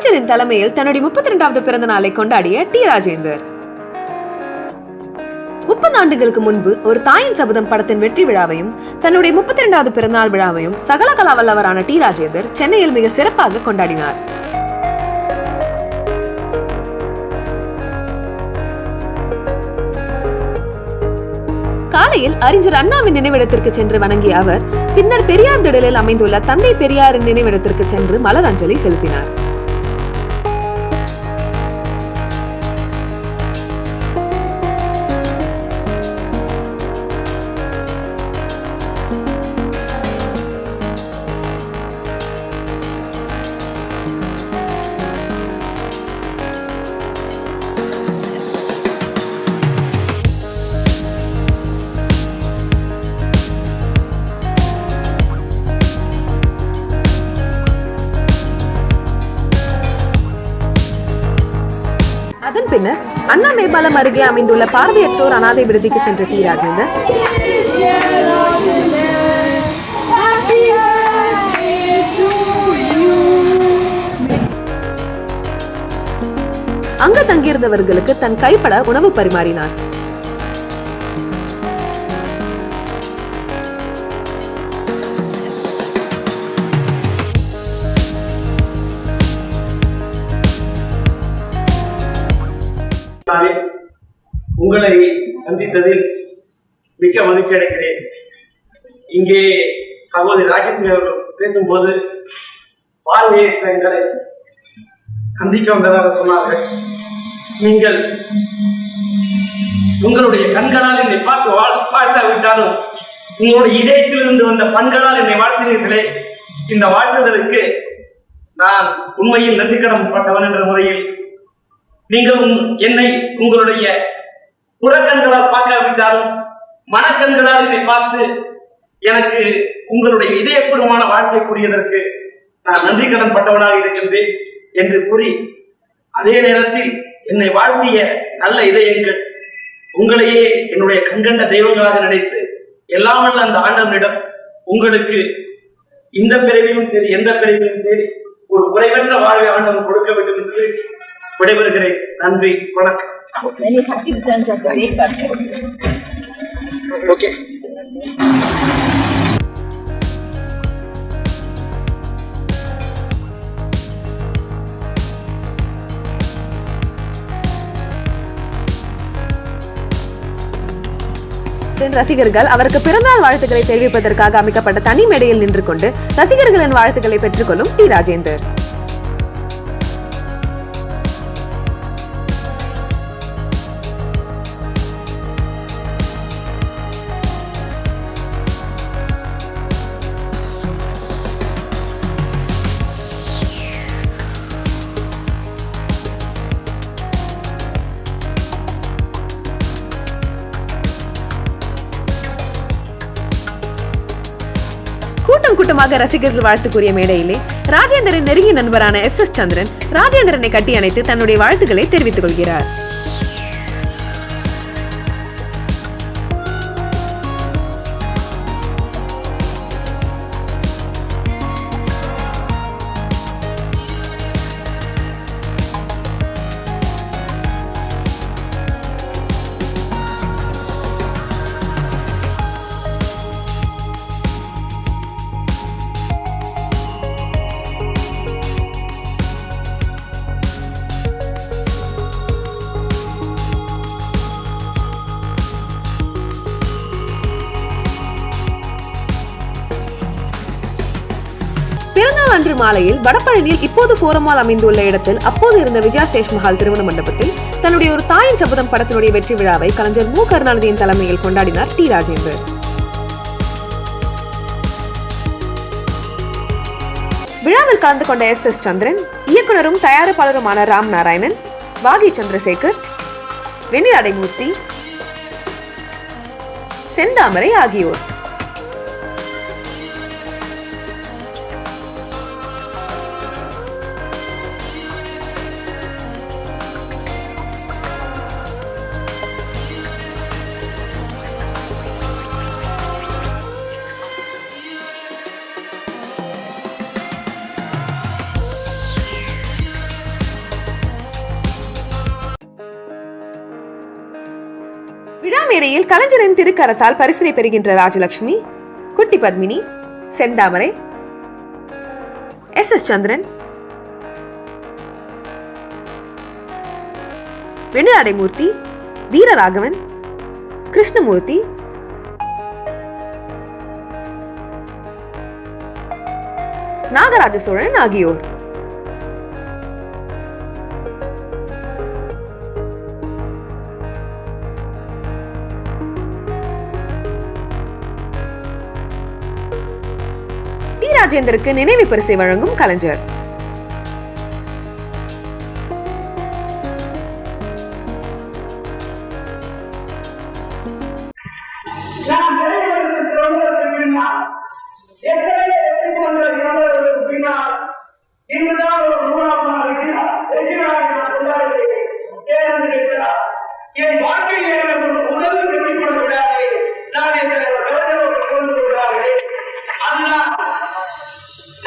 அமைச்சரின் தலைமையில் தன்னுடைய 32வது பிறந்த நாளை கொண்டாடிய டி ராஜேந்தர் 30 ஆண்டுகளுக்கு முன்பு ஒரு தாயின் சபதம் படத்தின் வெற்றி விழாவையும் தன்னுடைய 32வது பிறந்தநாள் விழாவையும் சகல கலா வல்லவரான டி ராஜேந்தர் சென்னையில் மிக சிறப்பாக கொண்டாடினார். காலையில் அறிஞர் அண்ணாவின் நினைவிடத்திற்கு சென்று வணங்கிய அவர் பின்னர் பெரியார் திடலில் அமைந்துள்ள தந்தை பெரியாரின் நினைவிடத்திற்கு சென்று மலரஞ்சலி செலுத்தினார். அதன் பின்னர் அண்ணா மேம்பாலம் அருகே அமைந்துள்ள பார்வையற்றோர் அனாதை விடுதிக்கு சென்ற டி ராஜேந்தர் அங்கு தங்கியிருந்தவர்களுக்கு தன் கைப்பட உணவு பரிமாறினார். உங்களை சந்தித்ததில் மிக்க மகிழ்ச்சி அடைகிறேன். இங்கே சகோதரி ராஜேஸ்வரி அவர்கள் பேசும்போது பார்வையற்ற எங்களை சந்திக்க வந்ததாக சொன்னார்கள். நீங்கள் உங்களுடைய கண்களால் என்னை பார்த்து வாழ்த்தாவிட்டாலும் உங்களுடைய இதயத்திலிருந்து வந்த பண்களால் என்னை வாழ்த்தினீர்களே, இந்த வாழ்த்துதலுக்கு நான் உண்மையில் நன்றி கடன்பட்டவன் என்ற முறையில் நீங்கள் என்னை உங்களுடைய புறக்கண்களால் பார்க்காவிட்டாலும் மனக்கண்களால் என்னை பார்த்து எனக்கு உங்களுடைய இதயபூர்வமான வாழ்க்கை கூறியதற்கு நான் நன்றி கடன் பட்டவனாக இருக்கின்றேன் என்று கூறி, அதே நேரத்தில் என்னை வாழ்த்திய நல்ல இதயங்கள் உங்களையே என்னுடைய கண்கண்ட தெய்வங்களாக நினைத்து எல்லாமல்ல அந்த ஆண்டவனிடம் உங்களுக்கு இந்த பிறவிலும் சரி எந்த பிறவிலும் சரி ஒரு குறைவற்ற வாழ்வை ஆண்டவன் கொடுக்க வேண்டும் என்று விடைபெறுகிறேன். நன்றி, வணக்கம். ஓகே. ரசிகர்கள் அவருக்கு பிறந்தநாள் வாழ்த்துக்களை தெரிவிப்பதற்காக அமைக்கப்பட்ட தனி மேடையில் நின்று கொண்டு ரசிகர்களின் வாழ்த்துக்களை பெற்றுக்கொள்ளும் டி ராஜேந்தர். கூட்டம் கூட்டமாக ரசிகர்கள் வாழ்த்து கூறிய மேடையிலே ராஜேந்திரன் நெருங்கிய நண்பரான SS சந்திரன் ராஜேந்திரனை கட்டி அணைத்து தன்னுடைய வாழ்த்துக்களை தெரிவித்துக் கொள்கிறார். பிறந்தநாள் அன்று மாலையில் வடபழனியில் இப்போது போரமால் அமைந்துள்ள இடத்தில் அப்போது இருந்த விஜயா சேஷ்மஹால் திருமண மண்டபத்தில் தன்னுடைய ஒரு தாயின் சபதம் படத்தினுடைய வெற்றி விழாவை கலைஞர் மு. கருணாநிதியின் தலைமையில் கொண்டாடினார் டி ராஜேந்தர். விழாவில் கலந்து கொண்ட SS சந்திரன், இயக்குனரும் தயாரிப்பாளருமான ராம் நாராயணன், வாகி சந்திரசேகர், வெண்ணிலடைமூர்த்தி, செந்தாமரை ஆகியோர் விழா மேடையில் கலைஞரின் திருக்கரத்தால் பரிசினை பெறுகின்ற ராஜலட்சுமி, குட்டி பத்மினி, செந்தாமரை, எஸ் சந்திரன், வெண்ணிலாடைமூர்த்தி, வீரராகவன், கிருஷ்ணமூர்த்தி, நாகராஜ சோழன் ஆகியோர். டி ராஜேந்தருக்கு நினைவு பரிசை வழங்கும் கலைஞர். என் வாழ்க்கையில் உடல் விடாது.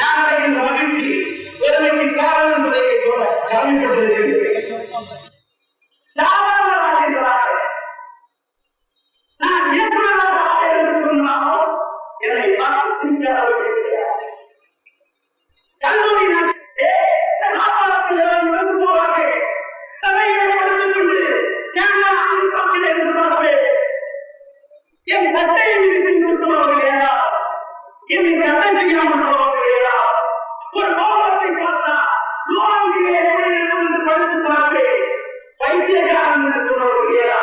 நான் நான் இந்த மகிழ்ச்சி பெருமைக்கு காரணம் என்பதை சாதாரணமாக நான் இயக்குநராக சொன்னாலும் என்னை பார்த்து கல்லூரி போவாங்க என் சட்டையை இல்லையா என் சட்டம் செய்யாமல் ஒரு கோபத்தை பார்த்தா படுத்து பார்த்து வைத்தியகாரன் என்று சொல்லுவா.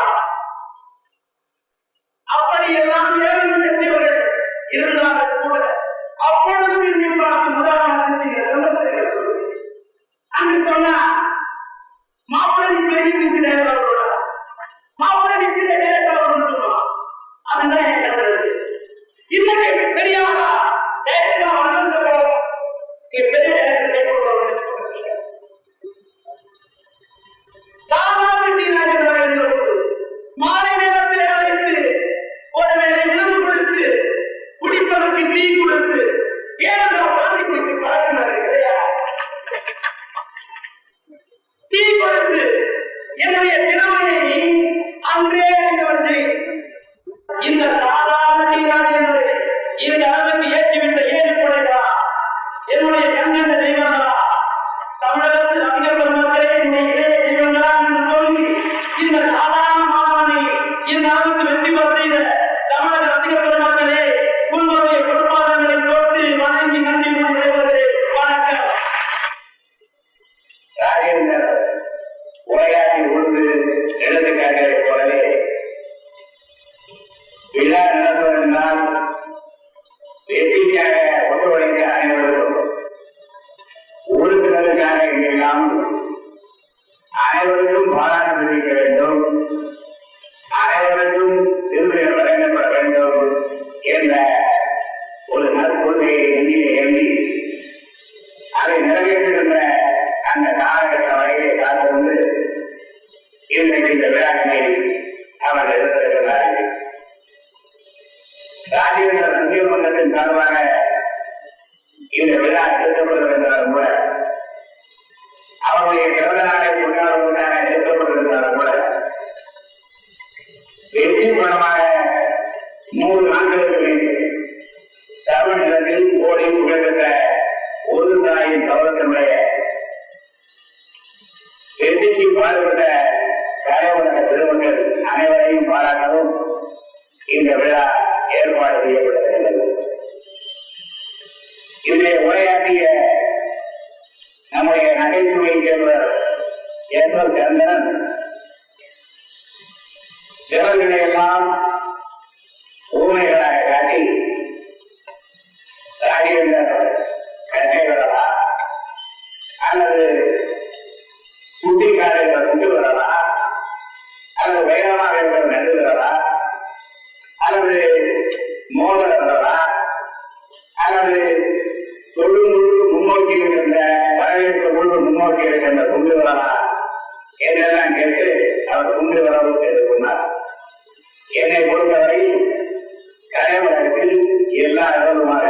அப்படியெல்லாம் ஏழு இருந்தாலும் கூட அப்பொழுதும் அங்கு சொன்னா மாப்பிள்ளைக்கு மாப்பிள்ளைக்கு சொல்லுவான். அதுதான் இன்னைக்கு பெரியாரா மாலை நேரத்தில் அழைத்து ஒரு வேலை உணவு கொடுத்து குடிப்பதற்கு டீ கொடுத்து ஏனென்றால் வாங்கி கொடுத்து பழக்கம் கிடையாது. டீ கொடுத்து என்னுடைய திறமையை அன்றே வச்சு இந்த சாதாரண நீராஜேந்திர இந்த அளவுக்கு ஏற்றிவிட்ட ஏற்படுகிறா என்னுடைய கண்ணன் தெய்வங்களா தமிழகத்தில் அதிக பெருமக்களே என்னுடைய இளைய தெய்வங்களா என்று சொல்லி இந்த சாதாரண மாணவனை இந்த அளவுக்கு வெற்றி பெற செய்த தமிழக அதிக பெருமக்களே உங்களுடைய பொறுப்பாளர்களை தொட்டு வணங்கி நன்றி கொள்வது வணக்கம். ராஜேந்தர் உரையாற்றி உழுது எழுதுக்காரரை போலவே விழா நடத்துவதென்றால் வெற்றிக்காக ஒத்துழைக்க அனைவருக்கும் ஒரு சிலருக்காக எல்லாம் அனைவருக்கும் பாராட்டு தெரிவிக்க வேண்டும், அனைவருக்கும் விருதுகள் வழங்கப்பட வேண்டும் என்ற ஒரு நற்கொள்கையை எண்ணியை எண்ணி அதை நிறைவேற்றுகின்ற அந்த காலகட்ட வகையை காத்திருந்து இன்றைக்கு இந்த விழாக்களை அவர் எடுத்திருக்கிறார்கள். ராஜேந்திர நீதிமன்றத்தின் சார்பாக இந்த விழா எடுக்கப்பட்டிருந்தாலும் கூட அவருடைய பிறந்த நாளை கொண்டாடுவதற்காக எடுக்கப்பட்டிருந்தாலும் கூட வெற்றி படமாக 100 நாட்களுக்கு தமிழகத்தில் ஓடி புகழ்ந்த ஒரு தாயின் கவனத்தினுடைய வெற்றிக்கு பாடுபட்ட கலைவழக பெருமக்கள் அனைவரையும் பாராட்டவும் இந்த விழா ஏற்பாடு செய்யப்பட்டிருக்கிறது. இதை உரையாற்றிய நம்முடைய நகைச்சுவை சேர்ந்தவர் எஸ் சந்திரன் சிறர்களை எல்லாம் ஊமைகளாக காட்டி ராஜேந்தர் கட்டைகளா அல்லது சுட்டிக்காரை கொண்டு வரலா அல்லது வேகமாக இருந்தவர் நடுகிறதா அல்லது மோதலா அல்லது தொழில்நுட்ப முன்னோக்கி இருக்கின்ற வரவேற்பு முழு முன்னோக்கி இருக்கின்ற கொண்டு வரலா என்றெல்லாம் கேட்டு அவர் கொண்டு வரவும் கேட்டுக்கொண்டார். என்னை பொறுத்தவரை கலைவழகத்தில் எல்லா இடமுமாக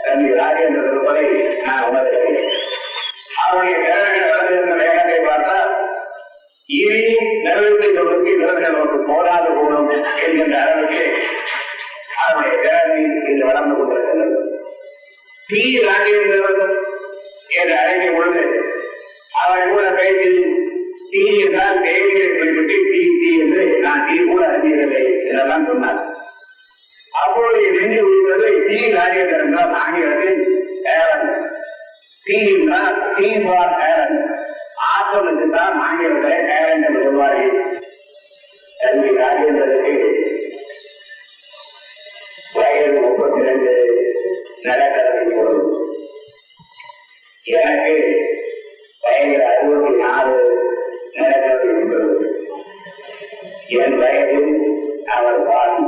தம்பி ராஜேந்திர இருப்பதை நான் உணர்கிறேன். அவருடைய வேலைகளை வளர்ந்திருந்த வேகத்தை பார்த்தால் இனி கருத்தை சொல்வதற்கு இவர்கள் நமக்கு போராது போகணும் என்கின்ற அளவுக்கு அவருடைய பேரணி இன்று வளர்ந்து கொண்டிருக்கிறது. டி ராஜேந்திரன் என்று அழைக்கும் பொழுது அவரை கூட பேச்சில் தீ என்றால் தேவையை குறிப்பிட்டு தீ என்று நான் தீ கூட அறியவில்லை என்றெல்லாம் சொன்னார். அப்பொழுது நெஞ்சு உள்ளது டி ராஜேந்திரன் என்றால் ஆங்கிலத்தில் பேரன், தீ என்றால் தீ ஃபார் பேரன், ஆற்றல் என்றுதான் ஆங்கிலத்தில் பேரன் என்று சொல்வார்கள். தம்பி ராஜேந்திரனுக்கு வயது 32 நடக்கிறது. எனக்கு வயது 64 நடக்கிறது என்பது என் வயது அவர் பாதி,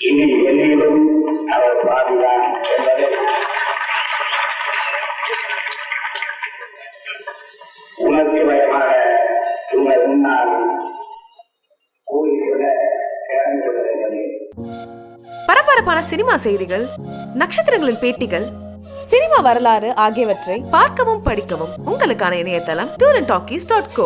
இனி என்னிலும் அவர் பாதிதான் என்பதை உணர்ச்சி பயமாக உங்கள் முன்னால் கூறிவிட கிளம்பி கொண்டிருக்கிறேன். பரபரப்பான சினிமா செய்திகள், நட்சத்திரங்களின் பேட்டிகள், சினிமா வரலாறு ஆகியவற்றை பார்க்கவும் படிக்கவும் உங்களுக்கான இணையதளம் tourantalkies.co.